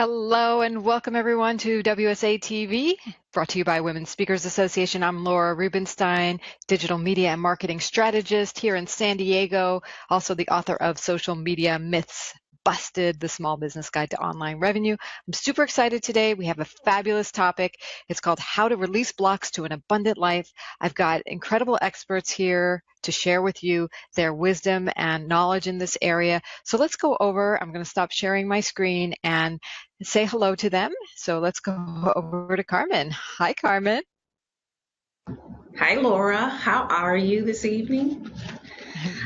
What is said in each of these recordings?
Hello and welcome everyone to WSATV, brought to you by Women Speakers Association. I'm Laura Rubenstein, digital media and marketing strategist here in San Diego, also the author of Social Media Myths Busted, the Small Business Guide to Online Revenue. I'm super excited today. We have a fabulous topic. It's called How to Release Blocks to an Abundant Life. I've got incredible experts here to share with you their wisdom and knowledge in this area. So let's go over, I'm going to stop sharing my screen and say hello to them. So let's go over to Carmen. Hi, Carmen. Hi, Laura. How are you this evening?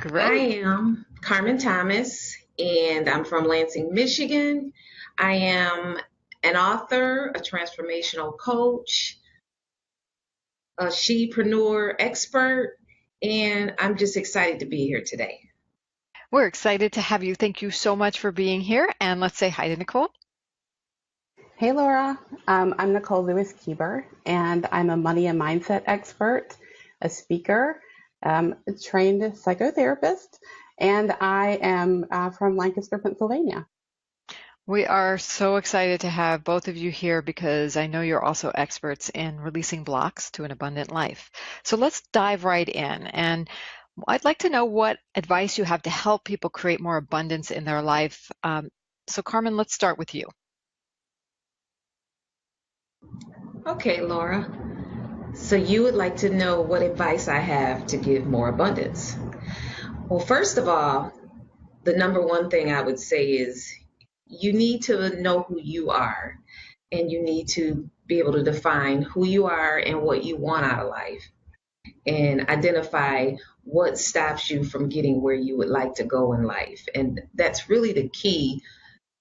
Great. I am Carmen Thomas, and I'm from Lansing, Michigan. I am an author, a transformational coach, a shepreneur expert, and I'm just excited to be here today. We're excited to have you. Thank you so much for being here. And let's say hi to Nicole. Hey, Laura. I'm Nicole Lewis-Keeber, and I'm a money and mindset expert, a speaker, a trained psychotherapist, and I am from Lancaster, Pennsylvania. We are so excited to have both of you here because I know you're also experts in releasing blocks to an abundant life. So let's dive right in. And I'd like to know what advice you have to help people create more abundance in their life. So Carmen, let's start with you. Okay, Laura. So you would like to know what advice I have to give more abundance. Well, first of all, the number one thing I would say is you need to know who you are, and you need to be able to define who you are and what you want out of life, and identify what stops you from getting where you would like to go in life. And that's really the key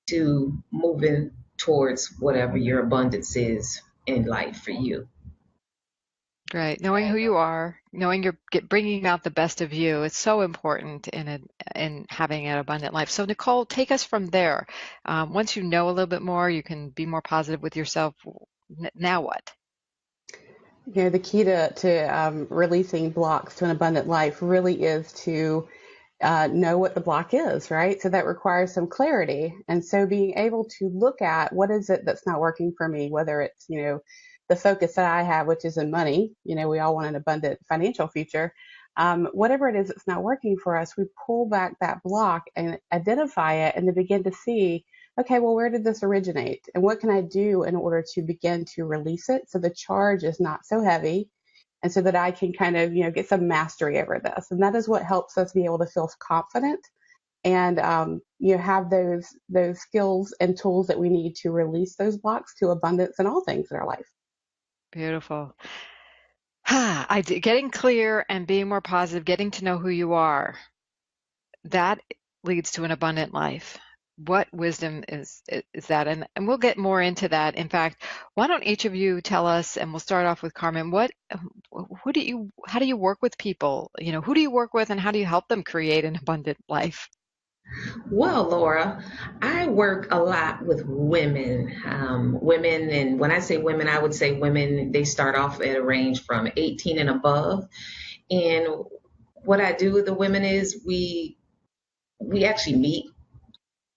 to moving towards whatever your abundance is in life for you. Right. Knowing who you are, knowing you're bringing out the best of you, it's so important in having an abundant life. So Nicole, take us from there. Once you know a little bit more, you can be more positive with yourself. Now what? You know, the key to releasing blocks to an abundant life really is to know what the block is, right? So that requires some clarity. And so being able to look at what is it that's not working for me, whether it's, the focus that I have, which is in money, we all want an abundant financial future. Whatever it is that's not working for us, we pull back that block and identify it and then begin to see, okay, well, where did this originate? And what can I do in order to begin to release it so the charge is not so heavy and so that I can kind of, get some mastery over this. And that is what helps us be able to feel confident and, have those skills and tools that we need to release those blocks to abundance in all things in our life. Beautiful. Getting clear and being more positive, getting to know who you are, that leads to an abundant life. What wisdom is that? And we'll get more into that. In fact, why don't each of you tell us, and we'll start off with Carmen, how do you work with people? Who do you work with and how do you help them create an abundant life? Well, Laura, I work a lot with women. Women, and when I say women, I would say women, they start off at a range from 18 and above. And what I do with the women is we actually meet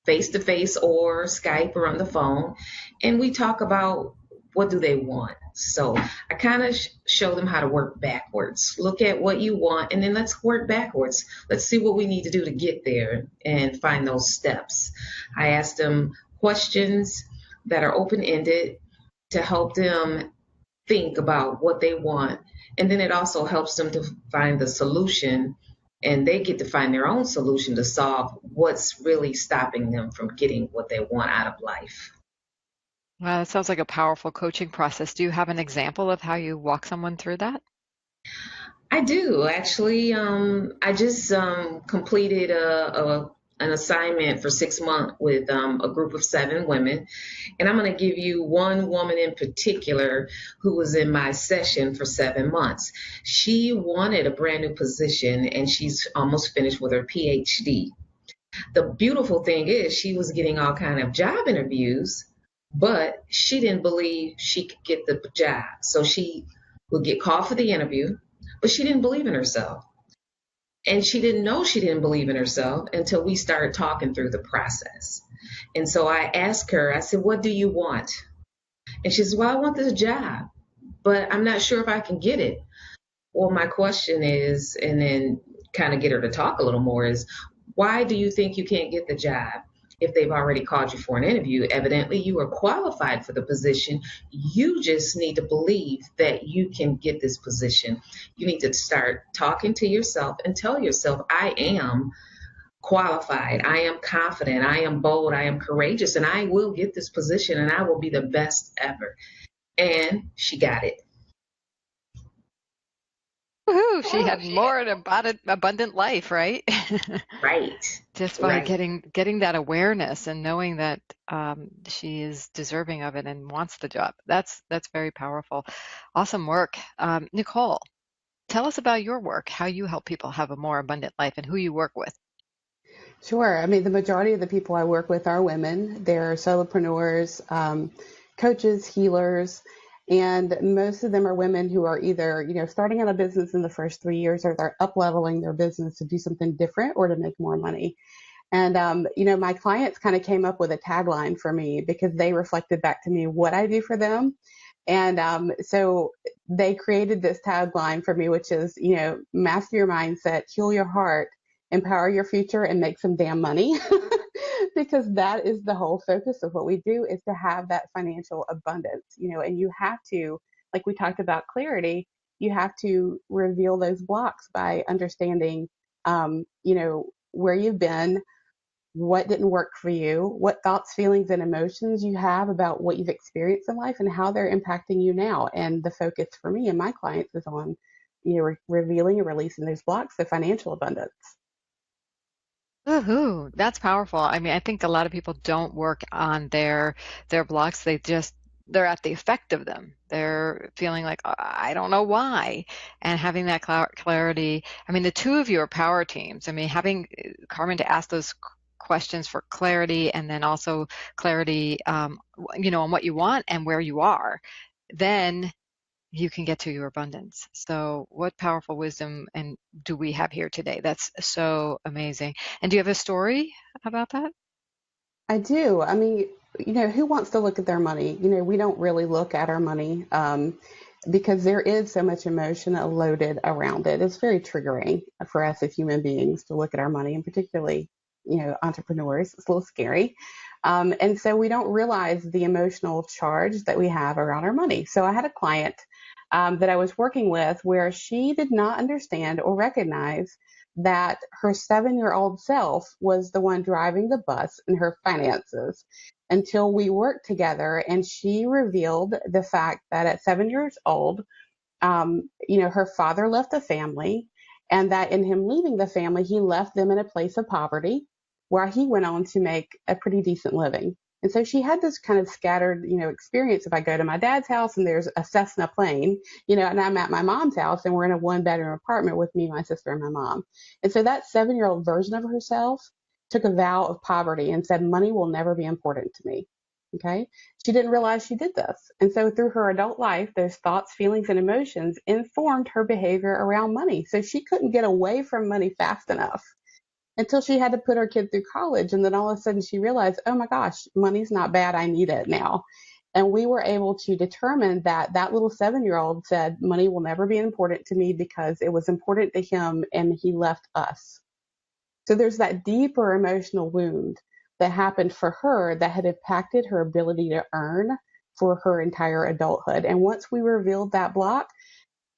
face to face or Skype or on the phone, and we talk about what do they want. So I kind of show them how to work backwards. Look at what you want, and then let's work backwards. Let's see what we need to do to get there and find those steps. I ask them questions that are open-ended to help them think about what they want, and then it also helps them to find the solution, and they get to find their own solution to solve what's really stopping them from getting what they want out of life. Wow, that sounds like a powerful coaching process. Do you have an example of how you walk someone through that? I do, actually. I just completed an assignment for 6 months with a group of 7 women. And I'm going to give you one woman in particular who was in my session for 7 months. She wanted a brand new position, and she's almost finished with her PhD. The beautiful thing is she was getting all kind of job interviews, but she didn't believe she could get the job. So she would get called for the interview, but she didn't believe in herself. And she didn't know she didn't believe in herself until we started talking through the process. And so I asked her, I said, what do you want? And she says, well, I want this job, but I'm not sure if I can get it. Well, my question is, and then kind of get her to talk a little more, is why do you think you can't get the job? If they've already called you for an interview, evidently you are qualified for the position. You just need to believe that you can get this position. You need to start talking to yourself and tell yourself, I am qualified, I am confident, I am bold, I am courageous, and I will get this position and I will be the best ever. And she got it. Woohoo, she had more an abundant life, right? Right. Just by Right. getting that awareness and knowing that she is deserving of it and wants the job. That's very powerful. Awesome work. Nicole, tell us about your work, how you help people have a more abundant life and who you work with. Sure. I mean, the majority of the people I work with are women. They're solopreneurs, coaches, healers, and most of them are women who are either, starting out a business in the first 3 years, or they're up leveling their business to do something different or to make more money. And, my clients kind of came up with a tagline for me because they reflected back to me what I do for them. And so they created this tagline for me, which is, master your mindset, heal your heart, empower your future, and make some damn money. Because that is the whole focus of what we do, is to have that financial abundance, and you have to, like we talked about clarity, you have to reveal those blocks by understanding, where you've been, what didn't work for you, what thoughts, feelings, and emotions you have about what you've experienced in life and how they're impacting you now. And the focus for me and my clients is on, revealing and releasing those blocks of financial abundance. Woohoo, that's powerful. I mean, I think a lot of people don't work on their blocks. They're at the effect of them. They're feeling like, I don't know why. And having that clarity. I mean, the two of you are power teams. I mean, having Carmen to ask those questions for clarity, and then also clarity, on what you want and where you are, then you can get to your abundance. So what powerful wisdom and do we have here today? That's so amazing. And do you have a story about that? I do. I mean, who wants to look at their money? We don't really look at our money, because there is so much emotion loaded around it. It's very triggering for us as human beings to look at our money, and particularly, entrepreneurs. It's a little scary. And so we don't realize the emotional charge that we have around our money. So I had a client that I was working with where she did not understand or recognize that her 7-year-old self was the one driving the bus in her finances until we worked together, and she revealed the fact that at 7 years old, her father left the family, and that in him leaving the family, he left them in a place of poverty where he went on to make a pretty decent living. And so she had this kind of scattered, experience. If I go to my dad's house and there's a Cessna plane, and I'm at my mom's house and we're in a 1-bedroom apartment with me, my sister, and my mom. And so that 7-year-old version of herself took a vow of poverty and said, money will never be important to me. Okay. She didn't realize she did this. And so through her adult life, those thoughts, feelings, and emotions informed her behavior around money. So she couldn't get away from money fast enough until she had to put her kid through college. And then all of a sudden she realized, oh my gosh, money's not bad. I need it now. And we were able to determine that that little 7-year-old said, money will never be important to me because it was important to him and he left us. So there's that deeper emotional wound that happened for her that had impacted her ability to earn for her entire adulthood. And once we revealed that block,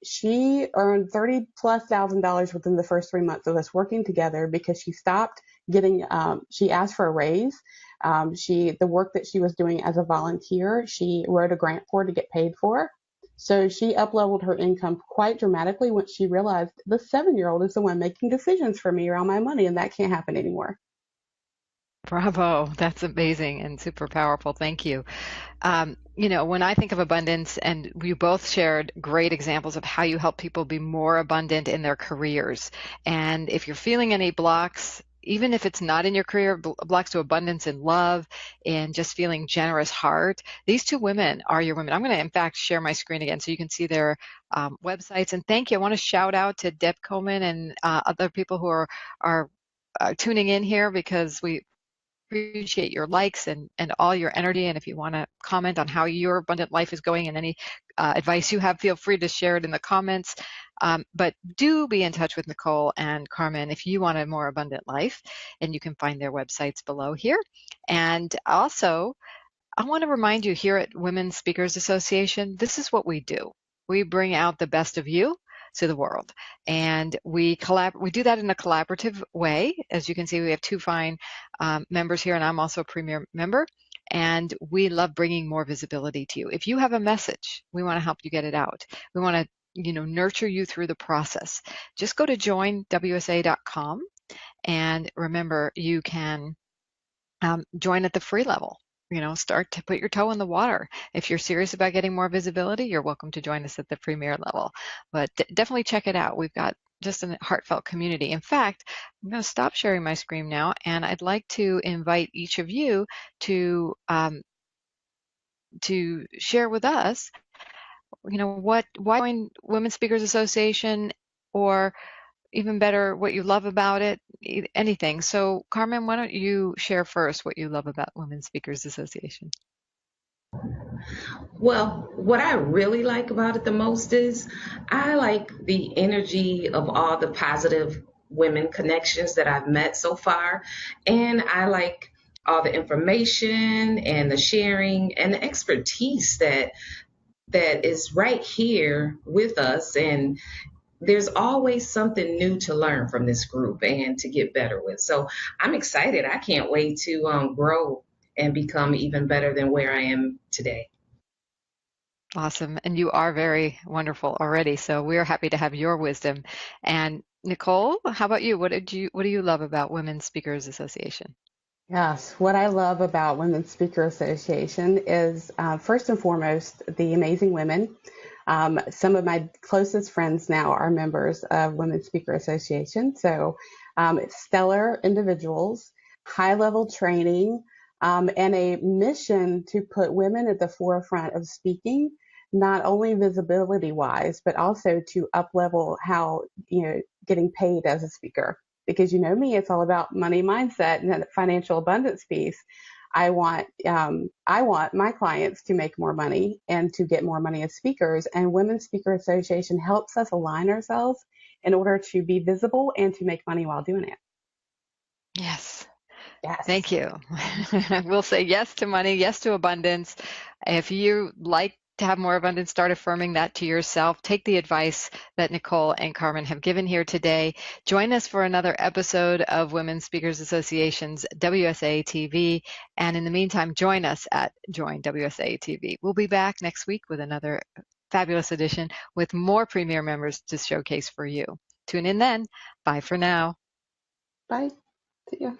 she earned $30,000+ within the first 3 months of us working together because she stopped getting, she asked for a raise. The work that she was doing as a volunteer, she wrote a grant for to get paid for. So she up-leveled her income quite dramatically once she realized the 7-year-old is the one making decisions for me around my money, and that can't happen anymore. Bravo. That's amazing and super powerful. Thank you. When I think of abundance, and you both shared great examples of how you help people be more abundant in their careers. And if you're feeling any blocks, even if it's not in your career, blocks to abundance in love and just feeling generous heart, these two women are your women. I'm going to, in fact, share my screen again so you can see their websites. And thank you. I want to shout out to Deb Coleman and other people who are tuning in here because appreciate your likes and all your energy. And if you want to comment on how your abundant life is going and any advice you have, feel free to share it in the comments. But do be in touch with Nicole and Carmen if you want a more abundant life, and you can find their websites below here. And also, I want to remind you, here at Women Speakers Association, this is what we do. We bring out the best of you to the world, and we do that in a collaborative way. As you can see, we have two fine members here, and I'm also a premier member, and we love bringing more visibility to you. If you have a message, we want to help you get it out. We want to nurture you through the process. Just go to joinwsa.com, and remember, you can join at the free level. Start to put your toe in the water. If you're serious about getting more visibility, you're welcome to join us at the premier level. But definitely check it out. We've got just a heartfelt community. In fact, I'm going to stop sharing my screen now, and I'd like to invite each of you to share with us, why join Women Speakers Association, or even better, what you love about it, anything. So Carmen, why don't you share first what you love about Women Speakers Association? Well, what I really like about it the most is I like the energy of all the positive women connections that I've met so far. And I like all the information and the sharing and the expertise that is right here with us. And there's always something new to learn from this group and to get better with. So I'm excited. I can't wait to grow and become even better than where I am today. Awesome. And you are very wonderful already. So we're happy to have your wisdom. And Nicole, how about you? What do you love about Women Speakers Association? Yes, what I love about Women Speaker Association is first and foremost the amazing women. Some of my closest friends now are members of Women Speaker Association. So it's stellar individuals, high-level training, and a mission to put women at the forefront of speaking, not only visibility-wise, but also to up-level how, getting paid as a speaker. Because me, it's all about money mindset and that financial abundance piece. I want my clients to make more money and to get more money as speakers. And Women's Speaker Association helps us align ourselves in order to be visible and to make money while doing it. Yes. Yes. Thank you. We'll say yes to money, yes to abundance. If you like to have more abundance, start affirming that to yourself. Take the advice that Nicole and Carmen have given here today. Join us for another episode of Women Speakers Association's WSATV. And in the meantime, join us at Join WSATV. We'll be back next week with another fabulous edition with more premier members to showcase for you. Tune in then. Bye for now. Bye. See ya.